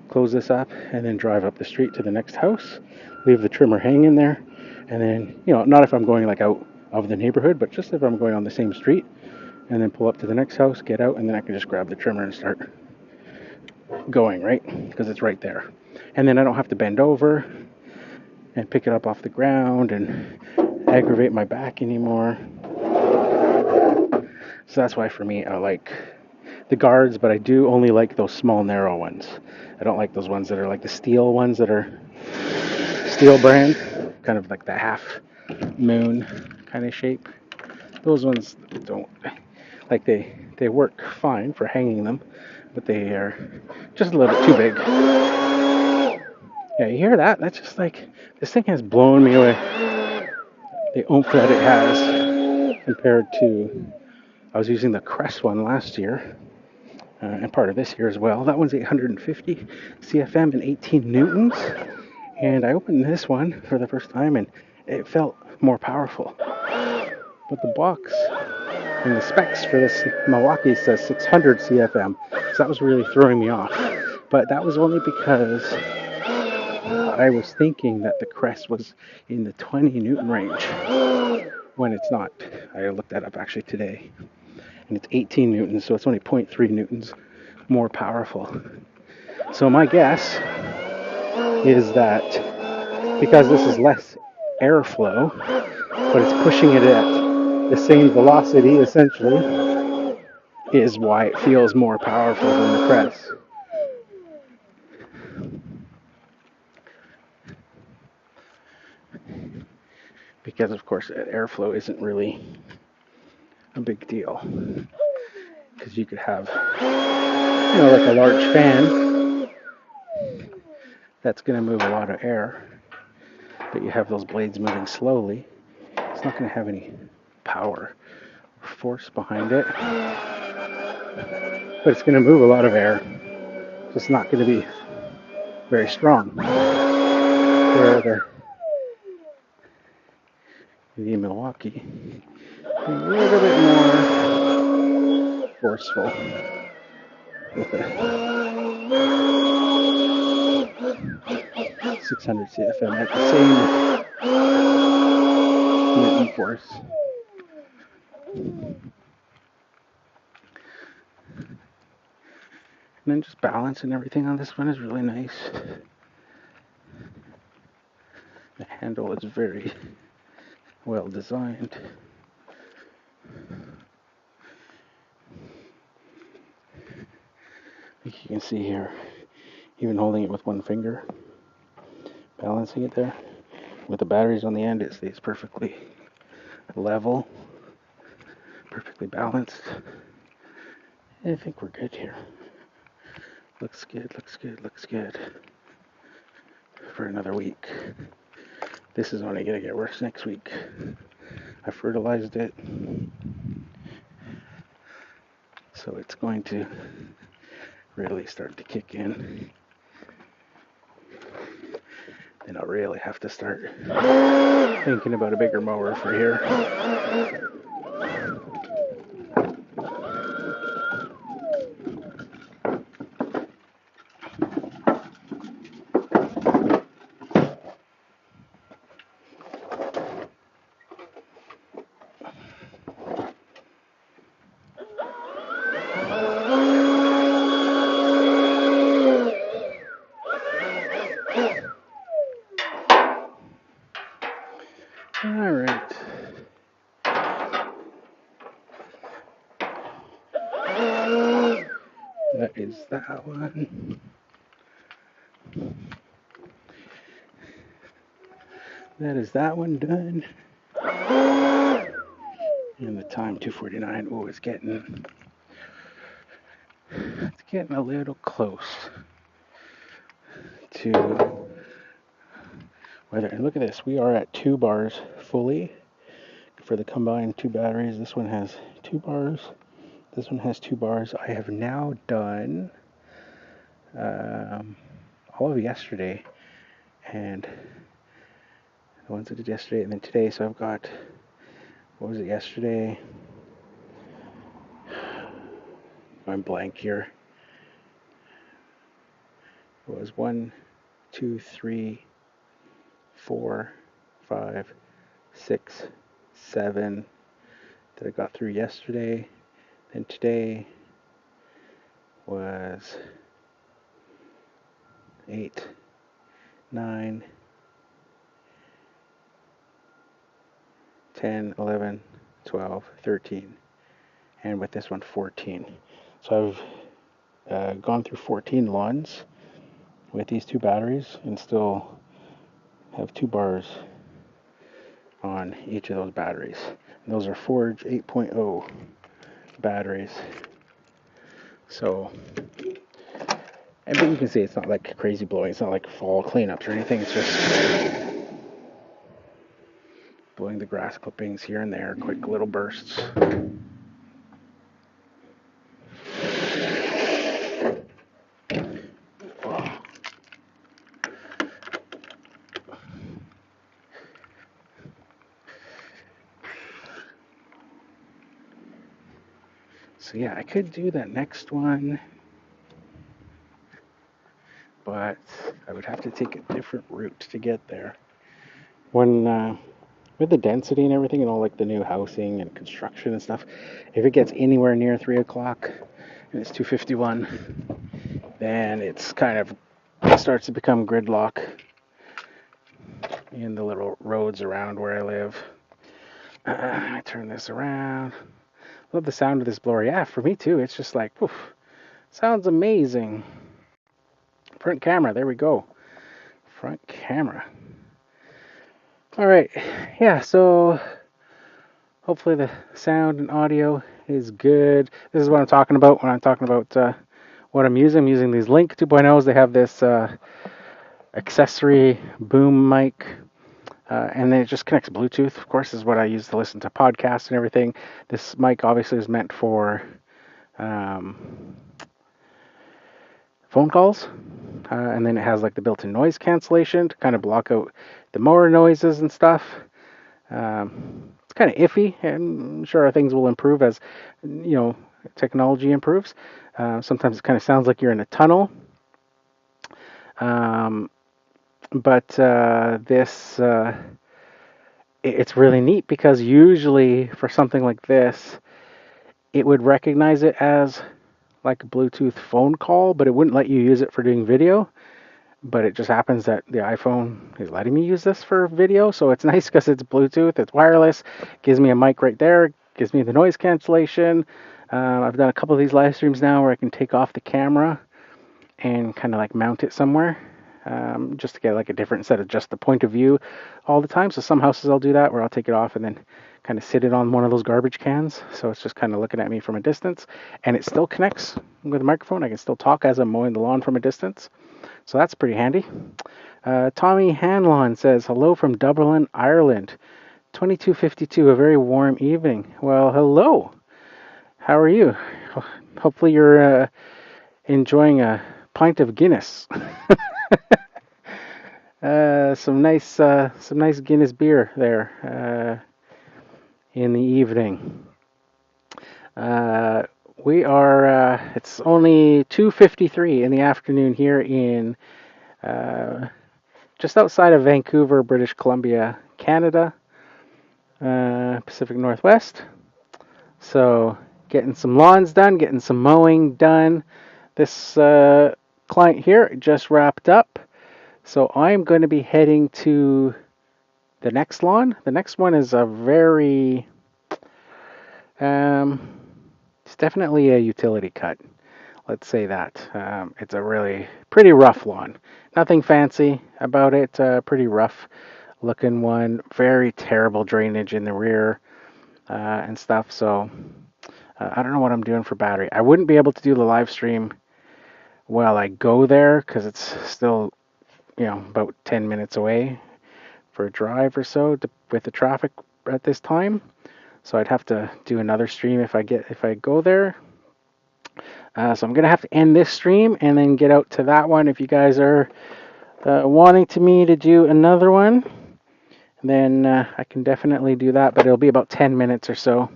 close this up, and then drive up the street to the next house, leave the trimmer hanging there, and then, not if I'm going like out of the neighborhood, but just if I'm going on the same street, and then pull up to the next house, get out, and then I can just grab the trimmer and start going, right? Because it's right there. And then I don't have to bend over and pick it up off the ground and aggravate my back anymore. So that's why for me I like the guards, but I do only like those small narrow ones. I don't like those ones that are like the steel ones that are steel brand, kind of like the half moon kind of shape. Those ones don't like, they work fine for hanging them, but they are just a little bit too big. Yeah, you hear that? That's just like, this thing has blown me away. The oomph that it has compared to, I was using the Crest one last year, and part of this year as well. That one's 850 CFM and 18 newtons. And I opened this one for the first time, and it felt more powerful. But the box and the specs for this Milwaukee says 600 CFM, so that was really throwing me off. But that was only because I was thinking that the Crest was in the 20 newton range, when it's not. I looked that up actually today, and it's 18 newtons, so it's only 0.3 newtons more powerful. So my guess is that because this is less airflow, but it's pushing it at the same velocity essentially, is why it feels more powerful than the press. Because of course airflow isn't really a big deal. Because you could have, like a large fan that's going to move a lot of air, but you have those blades moving slowly. It's not going to have any power or force behind it, but it's going to move a lot of air. So it's not going to be very strong. Where the Milwaukee, a little bit more forceful with it. 600 CFM at the same Newton force. And then just balancing everything on this one is really nice. The handle is very well designed. Like you can see here, even holding it with one finger, balancing it there. With the batteries on the end, it stays perfectly level, perfectly balanced. I think we're good here. Looks good, looks good, looks good. For another week. This is only going to get worse next week. I fertilized it, so it's going to really start to kick in. Then I'll really have to start thinking about a bigger mower for here. Alright. That is that one. That is that one done. And the time 2:49. Oh, it's getting a little close to weather. And look at this. We are at 2 bars fully for the combined 2 batteries. This one has 2 bars. This one has 2 bars. I have now done all of yesterday and the ones I did yesterday and then today. So I've got, what was it yesterday? I'm blank here. It was 1, 2, 3, 4, 5, 6, 7 that I got through yesterday. And today was 8, 9, 10, 11, 12, 13. And with this one, 14. So I've gone through 14 lawns with these 2 batteries and still have 2 bars on each of those batteries. And those are Forge 8.0 batteries. So, but you can see it's not like crazy blowing. It's not like fall cleanups or anything. It's just blowing the grass clippings here and there, quick little bursts. So yeah, I could do that next one, but I would have to take a different route to get there. When with the density and everything and all like the new housing and construction and stuff, if it gets anywhere near 3 o'clock and it's 2:51, then it's kind of, it starts to become gridlock in the little roads around where I live. I turn this around. Love the sound of this blower. Yeah, for me too. It's just like, poof, sounds amazing. Front camera, there we go. Front camera. All right, yeah, so hopefully the sound and audio is good. This is what I'm talking about when I'm talking about what I'm using. I'm using these Link 2.0s. They have this accessory boom mic, and then it just connects Bluetooth. Of course, is what I use to listen to podcasts and everything. This mic obviously is meant for um, phone calls, and then it has like the built-in noise cancellation to kind of block out the mower noises and stuff. It's kind of iffy, and I'm sure things will improve as technology improves. Sometimes it kind of sounds like you're in a tunnel. But this it's really neat because usually for something like this, it would recognize it as like a Bluetooth phone call, but it wouldn't let you use it for doing video. But it just happens that the iPhone is letting me use this for video, so it's nice because it's Bluetooth, it's wireless, gives me a mic right there, gives me the noise cancellation. I've done a couple of these live streams now where I can take off the camera and kind of like mount it somewhere, just to get like a different set of just the point of view all the time. So some houses I'll do that where I'll take it off and then kind of sit it on one of those garbage cans, so it's just kind of looking at me from a distance, and it still connects with the microphone. I can still talk as I'm mowing the lawn from a distance, so that's pretty handy. Tommy Hanlon says, hello from Dublin, Ireland. 2252, a very warm evening. Well, hello. How are you? Hopefully you're enjoying a pint of Guinness. Some nice Guinness beer there in the evening. We are. It's only 2:53 in the afternoon here in just outside of Vancouver, British Columbia, Canada, Pacific Northwest. So getting some lawns done, getting some mowing done. This client here just wrapped up. So I'm going to be heading to the next lawn. The next one is a very, it's definitely a utility cut. Let's say that. It's a really pretty rough lawn. Nothing fancy about it. Pretty rough looking one. Very terrible drainage in the rear and stuff. So I don't know what I'm doing for battery. I wouldn't be able to do the live stream while I go there because it's still about 10 minutes away for a drive or so with the traffic at this time. So I'd have to do another stream if I go there. So I'm gonna have to end this stream and then get out to that one. If you guys are wanting me to do another one, then I can definitely do that. But it'll be about 10 minutes or so.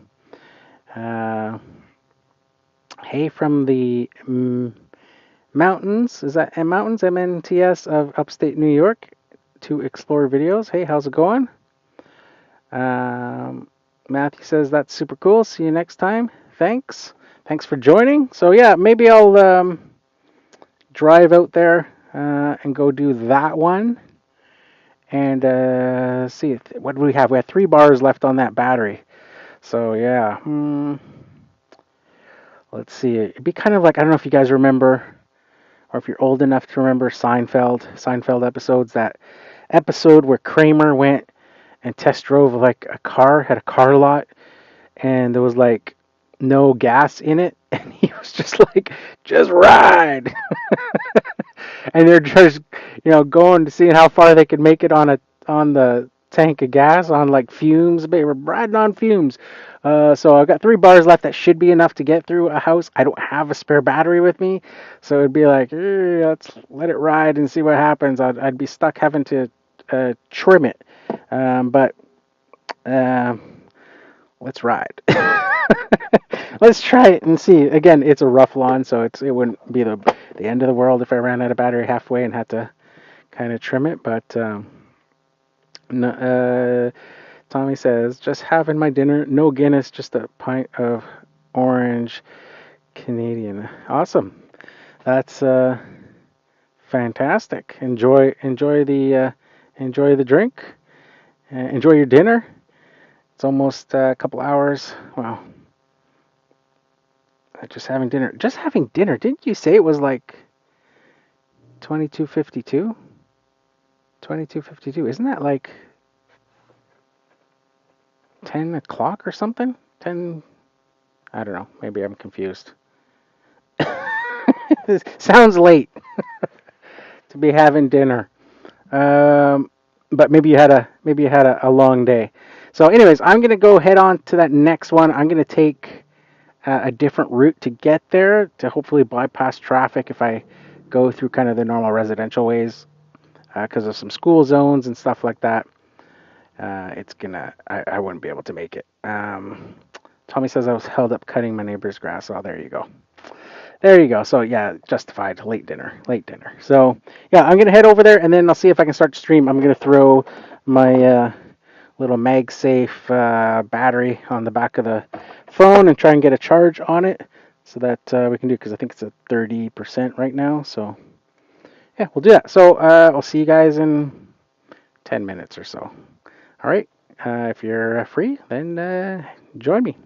Hey, from the mountains, is that mountains, MNTS of upstate New York, to explore videos. Hey, how's it going? Matthew says that's super cool. See you next time. Thanks for joining. So yeah, maybe I'll drive out there and go do that one and see what do we have. We have 3 bars left on that battery. So yeah, let's see. It'd be kind of like, I don't know if you guys remember, or if you're old enough to remember Seinfeld episodes, that episode where Kramer went and test drove like a car, had a car lot, and there was like no gas in it, and he was just like, just ride. And they're just, going to see how far they could make it on the tank of gas on like fumes. They were riding on fumes. So I've got 3 bars left. That should be enough to get through a house. I don't have a spare battery with me, so it'd be like, let's let it ride and see what happens. I'd be stuck having to trim it, but let's ride. Let's try it and see. Again, it's a rough lawn, so it wouldn't be the end of the world if I ran out of battery halfway and had to kind of trim it. But Tommy says, just having my dinner, no Guinness, just a pint of orange Canadian. Awesome. That's fantastic. Enjoy the drink. Enjoy your dinner. It's almost a couple hours. Well, Just having dinner. Just having dinner. Didn't you say it was like 22:52? 22:52. Isn't that like 10 o'clock or something? 10. I don't know. Maybe I'm confused. Sounds late to be having dinner. Um, but maybe you had a long day. So, anyways, I'm gonna go head on to that next one. I'm gonna take a different route to get there to hopefully bypass traffic if I go through kind of the normal residential ways because of some school zones and stuff like that. I wouldn't be able to make it. Tommy says I was held up cutting my neighbor's grass. Oh, there you go. There you go. So yeah, justified. Late dinner. Late dinner. So yeah, I'm gonna head over there and then I'll see if I can start to stream. I'm gonna throw my little MagSafe battery on the back of the phone and try and get a charge on it so that we can do because I think it's at 30% right now. So yeah, we'll do that. So I'll see you guys in 10 minutes or so. All right. If you're free, then join me.